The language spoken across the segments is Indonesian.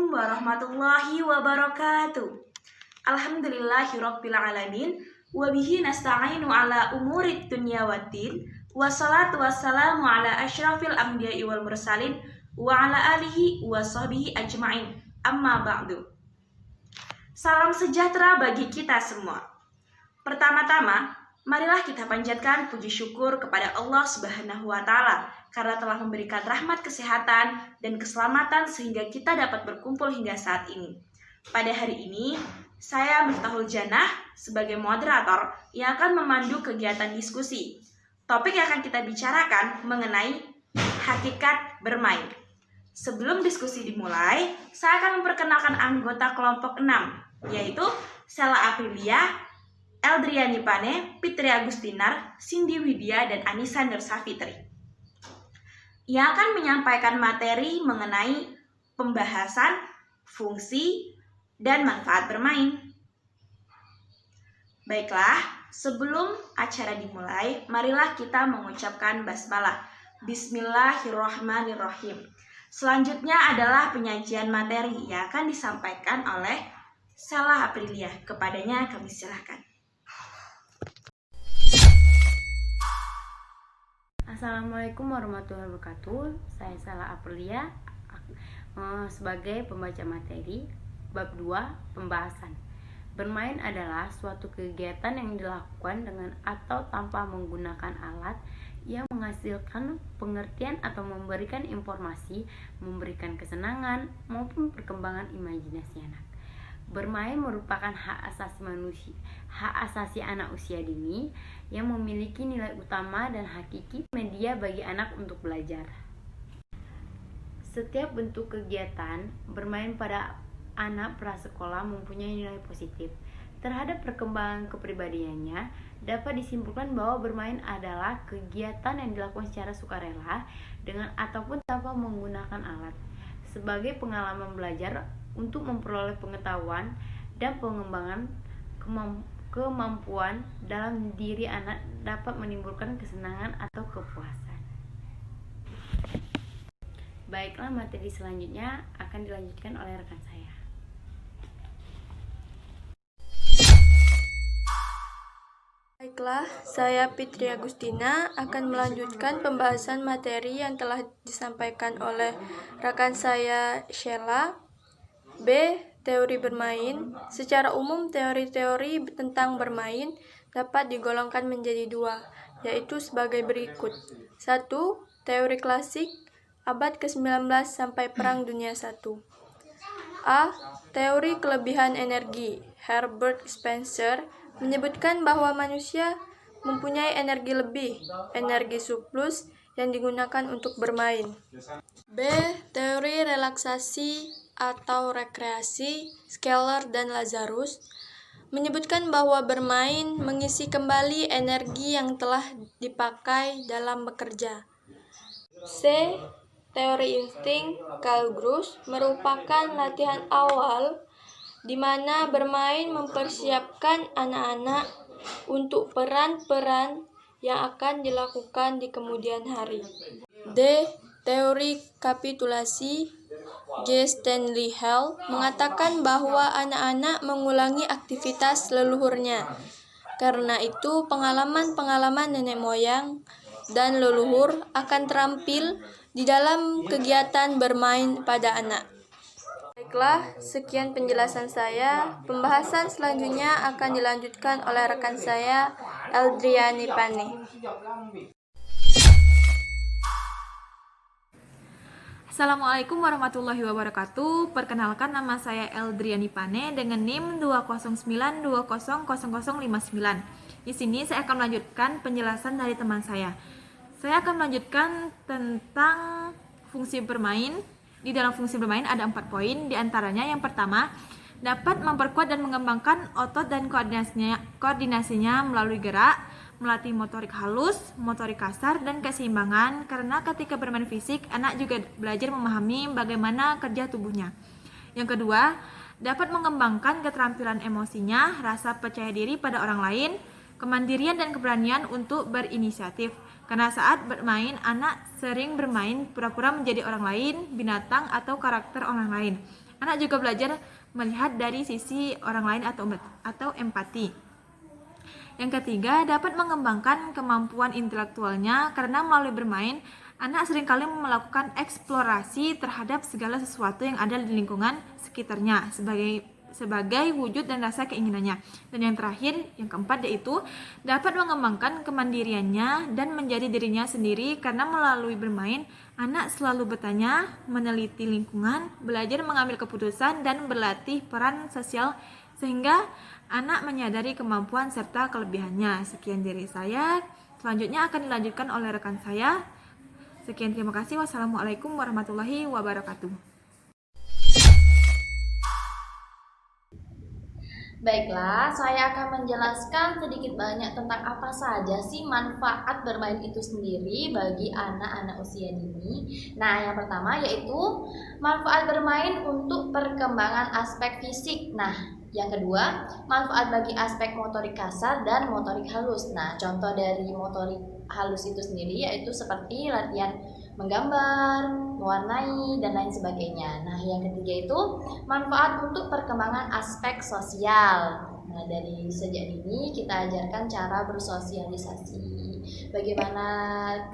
Assalamualaikum warahmatullahi wabarakatuh. Alhamdulillahirabbil alamin wa bihi nasta'inu ala umurid dunya waddin. Wassalatu wassalamu ala asyrafil anbiya'i wal mursalin wa ala alihi wa sahbihi ajma'in. Amma ba'du. Salam sejahtera bagi kita semua. Pertama-tama, marilah kita panjatkan puji syukur kepada Allah Subhanahu wa Ta'ala karena telah memberikan rahmat kesehatan dan keselamatan sehingga kita dapat berkumpul hingga saat ini. Pada hari ini, saya Miftahul Jannah sebagai moderator yang akan memandu kegiatan diskusi. Topik yang akan kita bicarakan mengenai hakikat bermain. Sebelum diskusi dimulai, saya akan memperkenalkan anggota kelompok 6, yaitu Sela Aprilia, Eldriani Pane, Fitri Agustinar, Cindy Widya, dan Anissa Nursafitri, yang akan menyampaikan materi mengenai pembahasan, fungsi, dan manfaat bermain. Baiklah, sebelum acara dimulai, marilah kita mengucapkan basmalah. Bismillahirrahmanirrahim. Selanjutnya adalah penyajian materi yang akan disampaikan oleh Sela Aprilia. Kepadanya kami silakan. Assalamualaikum warahmatullahi wabarakatuh. Saya Sela Aprilia sebagai pembaca materi bab 2 pembahasan. Bermain adalah suatu kegiatan yang dilakukan dengan atau tanpa menggunakan alat yang menghasilkan pengertian atau memberikan informasi, memberikan kesenangan maupun perkembangan imajinasi anak. Bermain merupakan hak asasi anak usia dini yang memiliki nilai utama dan hakiki media bagi anak untuk belajar. Setiap bentuk kegiatan bermain pada anak prasekolah mempunyai nilai positif terhadap perkembangan kepribadiannya. Dapat disimpulkan bahwa bermain adalah kegiatan yang dilakukan secara sukarela dengan ataupun tanpa menggunakan alat sebagai pengalaman belajar untuk memperoleh pengetahuan dan pengembangan kemampuan dalam diri anak, dapat menimbulkan kesenangan atau kepuasan. Baiklah, materi selanjutnya akan dilanjutkan oleh rekan saya. Baiklah, saya Fitri Agustina akan melanjutkan pembahasan materi yang telah disampaikan oleh rekan saya Sheila. B. Teori bermain. Secara umum, teori-teori tentang bermain dapat digolongkan menjadi dua, yaitu sebagai berikut. 1. Teori klasik, abad ke-19 sampai Perang Dunia I. A. Teori kelebihan energi. Herbert Spencer menyebutkan bahwa manusia mempunyai energi lebih, energi surplus yang digunakan untuk bermain. B. Teori relaksasi atau rekreasi, Skeller dan Lazarus menyebutkan bahwa bermain mengisi kembali energi yang telah dipakai dalam bekerja. C. Teori insting, Carl Gross merupakan latihan awal di mana bermain mempersiapkan anak-anak untuk peran-peran yang akan dilakukan di kemudian hari. D. Teori kapitulasi, J. Stanley Hall mengatakan bahwa anak-anak mengulangi aktivitas leluhurnya. Karena itu, pengalaman-pengalaman nenek moyang dan leluhur akan terampil di dalam kegiatan bermain pada anak. Baiklah, sekian penjelasan saya. Pembahasan selanjutnya akan dilanjutkan oleh rekan saya, Eldriani Pane. Assalamualaikum warahmatullahi wabarakatuh. Perkenalkan, nama saya Eldriani Pane dengan NIM 209200059. Di sini saya akan melanjutkan penjelasan dari teman saya. Saya akan melanjutkan tentang fungsi bermain. Di dalam fungsi bermain ada 4 poin. Di antaranya yang pertama, dapat memperkuat dan mengembangkan otot dan koordinasinya melalui gerak, melatih motorik halus, motorik kasar, dan keseimbangan. Karena ketika bermain fisik, anak juga belajar memahami bagaimana kerja tubuhnya. Yang kedua, dapat mengembangkan keterampilan emosinya, rasa percaya diri pada orang lain, kemandirian dan keberanian untuk berinisiatif. Karena saat bermain, anak sering bermain pura-pura menjadi orang lain, binatang, atau karakter orang lain. Anak juga belajar melihat dari sisi orang lain atau empati. Yang ketiga, dapat mengembangkan kemampuan intelektualnya karena melalui bermain, anak seringkali melakukan eksplorasi terhadap segala sesuatu yang ada di lingkungan sekitarnya sebagai wujud dan rasa keinginannya. Dan yang terakhir, yang keempat, yaitu dapat mengembangkan kemandiriannya dan menjadi dirinya sendiri karena melalui bermain, anak selalu bertanya, meneliti lingkungan, belajar mengambil keputusan, dan berlatih peran sosial sehingga anak menyadari kemampuan serta kelebihannya. Sekian dari saya. Selanjutnya akan dilanjutkan oleh rekan saya. Sekian, terima kasih. Wassalamualaikum warahmatullahi wabarakatuh. Baiklah, saya akan menjelaskan sedikit banyak tentang apa saja sih manfaat bermain itu sendiri bagi anak-anak usia dini. Nah, yang pertama yaitu manfaat bermain untuk perkembangan aspek fisik. Nah, yang kedua, manfaat bagi aspek motorik kasar dan motorik halus. Nah, contoh dari motorik halus itu sendiri yaitu seperti latihan menggambar, mewarnai, dan lain sebagainya. Nah, yang ketiga itu manfaat untuk perkembangan aspek sosial. Nah, dari sejak dini kita ajarkan cara bersosialisasi. Bagaimana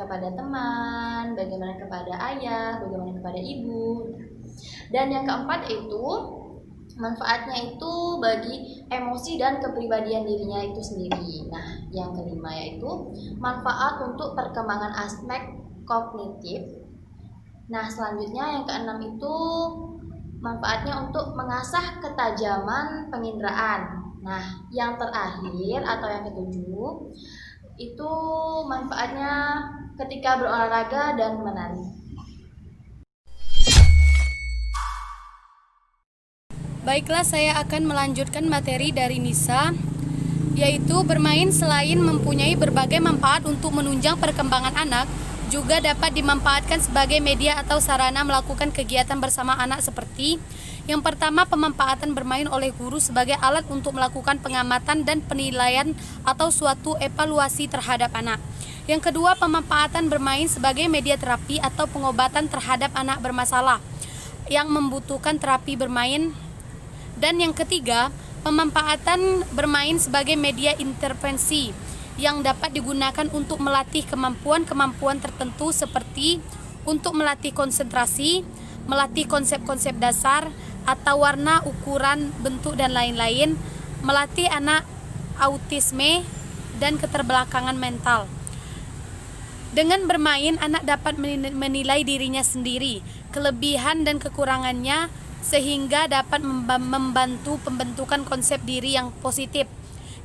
kepada teman, bagaimana kepada ayah, bagaimana kepada ibu. Dan yang keempat itu manfaatnya itu bagi emosi dan kepribadian dirinya itu sendiri. Nah, yang kelima yaitu manfaat untuk perkembangan aspek kognitif. Nah, selanjutnya yang keenam itu manfaatnya untuk mengasah ketajaman penginderaan. Nah, yang terakhir atau yang ketujuh itu manfaatnya ketika berolahraga dan menari. Baiklah, saya akan melanjutkan materi dari Nisa, yaitu bermain selain mempunyai berbagai manfaat untuk menunjang perkembangan anak, juga dapat dimanfaatkan sebagai media atau sarana melakukan kegiatan bersama anak seperti yang pertama, pemanfaatan bermain oleh guru sebagai alat untuk melakukan pengamatan dan penilaian atau suatu evaluasi terhadap anak. Yang kedua, pemanfaatan bermain sebagai media terapi atau pengobatan terhadap anak bermasalah yang membutuhkan terapi bermain. Dan yang ketiga, pemanfaatan bermain sebagai media intervensi yang dapat digunakan untuk melatih kemampuan-kemampuan tertentu seperti untuk melatih konsentrasi, melatih konsep-konsep dasar atau warna, ukuran, bentuk, dan lain-lain, melatih anak autisme dan keterbelakangan mental. Dengan bermain, anak dapat menilai dirinya sendiri, kelebihan dan kekurangannya, sehingga dapat membantu pembentukan konsep diri yang positif,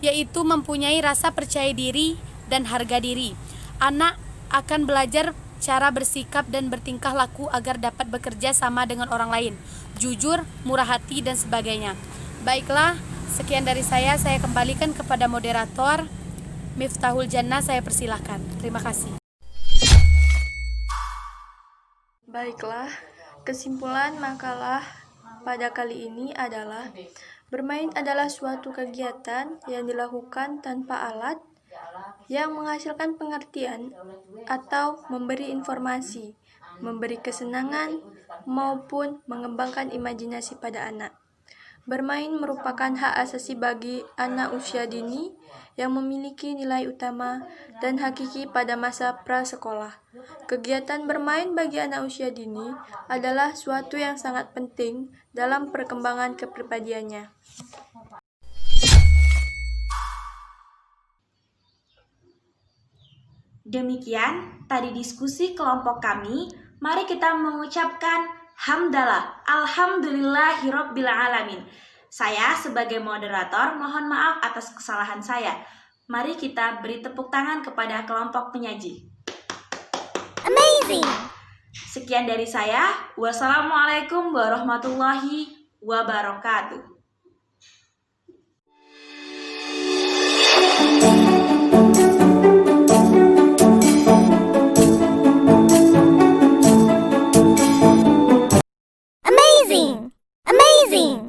yaitu mempunyai rasa percaya diri dan harga diri. Anak akan belajar cara bersikap dan bertingkah laku agar dapat bekerja sama dengan orang lain, jujur, murah hati, dan sebagainya. Baiklah, sekian dari saya kembalikan kepada moderator Miftahul Jannah, saya persilahkan. Terima kasih. Baiklah, kesimpulan makalah pada kali ini adalah bermain adalah suatu kegiatan yang dilakukan tanpa alat yang menghasilkan pengertian atau memberi informasi, memberi kesenangan, maupun mengembangkan imajinasi pada anak. Bermain merupakan hak asasi bagi anak usia dini yang memiliki nilai utama dan hakiki pada masa prasekolah. Kegiatan bermain bagi anak usia dini adalah suatu yang sangat penting dalam perkembangan kepribadiannya. Demikian tadi diskusi kelompok kami. Mari kita mengucapkan hamdalah, alhamdulillahirabbil alamin. Saya sebagai moderator mohon maaf atas kesalahan saya. Mari kita beri tepuk tangan kepada kelompok penyaji. Amazing. Sekian dari saya. Wassalamualaikum warahmatullahi wabarakatuh. Amazing.